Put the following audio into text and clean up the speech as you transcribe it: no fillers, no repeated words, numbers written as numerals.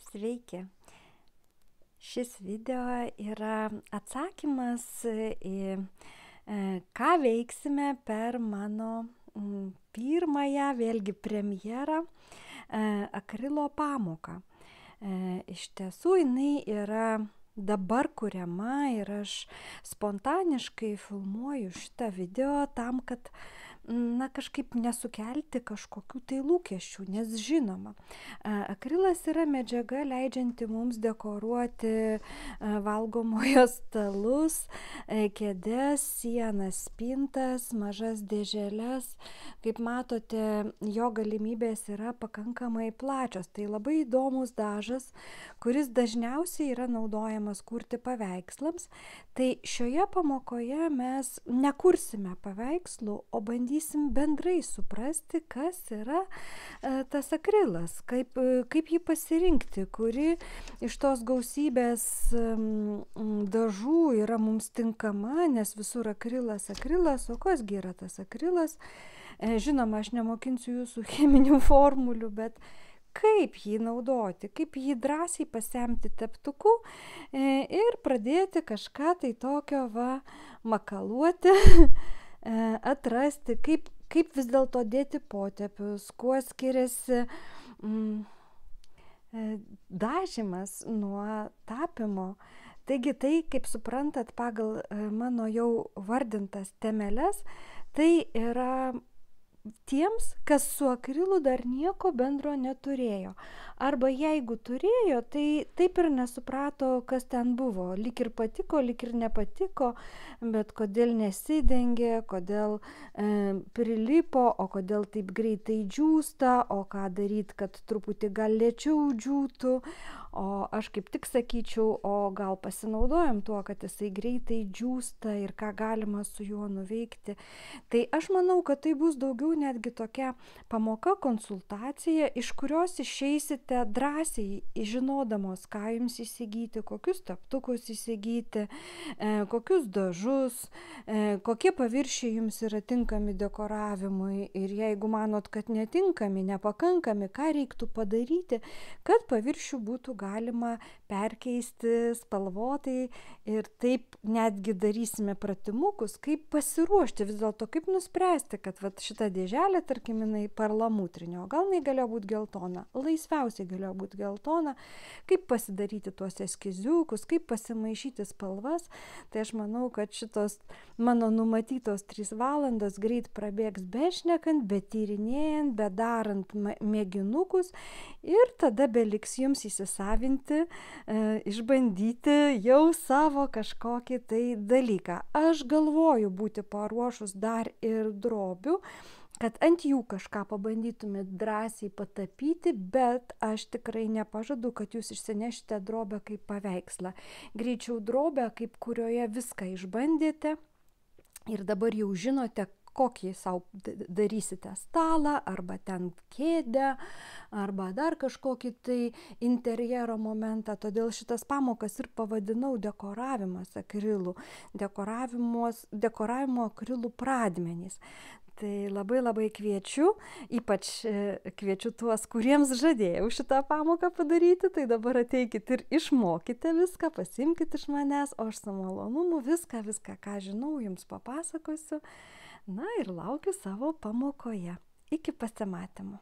Sveiki! Šis video yra atsakymas į ką veiksime per mano pirmąją, vėlgi premjerą, akrilo pamoką. Iš tiesų jinai yra dabar kuriama ir aš spontaniškai filmuoju šitą video tam, kad kažkaip nesukelti kažkokių tai lūkesčių, nes žinoma, akrilas yra medžiaga leidžianti mums dekoruoti valgomojo stalus, kėdes, sienas, spintas, mažas dėželes. Kaip matote, jo galimybės yra pakankamai plačios. Tai labai įdomus dažas, kuris dažniausiai yra naudojamas kurti paveikslams. Tai šioje pamokoje mes nekursime paveikslų, o bandysim bendrai suprasti, kas yra tas akrilas, kaip jį pasirinkti, kuri iš tos gausybės dažų yra mums tinkama, nes visur akrilas, o kasgi yra tas akrilas. Žinoma, aš nemokinsiu jūsų cheminių formulių, bet kaip jį naudoti, kaip jį drąsiai pasemti teptuku ir pradėti kažką tai tokio makaluoti, atrasti, kaip vis dėlto dėti potėpius, kuo skiriasi dažymas nuo tapimo. Taigi tai, kaip suprantat, pagal mano jau vardintas temeles, tai yra tiems, kas su akrilu dar nieko bendro neturėjo. Arba jeigu turėjo, tai taip ir nesuprato, kas ten buvo. Lyg ir patiko, lyg ir nepatiko, bet kodėl nesidengė, kodėl prilipo, o kodėl taip greitai džiūsta, o ką daryti, kad truputį gal lėčiau džiūtų. O aš kaip tik sakyčiau, o gal pasinaudojam tuo, kad jisai greitai džiūsta ir ką galima su juo nuveikti. Tai aš manau, kad tai bus daugiau netgi tokia pamoka, konsultacija, iš kurios išeisite drąsiai, žinodamos, ką jums įsigyti, kokius teptukus įsigyti, kokius dažus, kokie paviršiai jums yra tinkami dekoravimui. Ir jeigu manot, kad netinkami, nepakankami, ką reiktų padaryti, kad paviršių būtų galima perkeisti spalvotai ir taip netgi darysime pratimukus, kaip pasiruošti vis dėlto, kaip nuspręsti, kad šita dėželė, tarkim, jinai perlamutrinė, o gal jinai galėjo būti geltona, laisviausiai galėjo būti geltona, kaip pasidaryti tuos eskiziukus, kaip pasimaišyti spalvas. Tai aš manau, kad šitos mano numatytos 3 valandos greit prabėgs bešnekant, betyrinėjant, bedarant mėginukus ir tada beliks jums įsisavinti, išbandyti jau savo kažkokį tai dalyką. Aš galvoju būti paruošus dar ir drobių, kad ant jų kažką pabandytumėt drąsiai patapyti, bet aš tikrai nepažadu, kad jūs išsinešite drobę kaip paveikslą. Greičiau drobę, kaip kurioje viską išbandėte ir dabar jau žinote, kokį savo darysite stalą, arba ten kėdę, arba dar kažkokį tai interjero momentą. Todėl šitas pamokas ir pavadinau dekoravimas akrilu, dekoravimo akrilu pradmenys. Tai labai kviečiu, ypač kviečiu tuos, kuriems žadėjau šitą pamoką padaryti, tai dabar ateikit ir išmokite viską, pasimkite iš manęs, o aš su malonumu viską, ką žinau, jums papasakosiu. Ir laukiu savo pamokoje. Iki pasimatymo.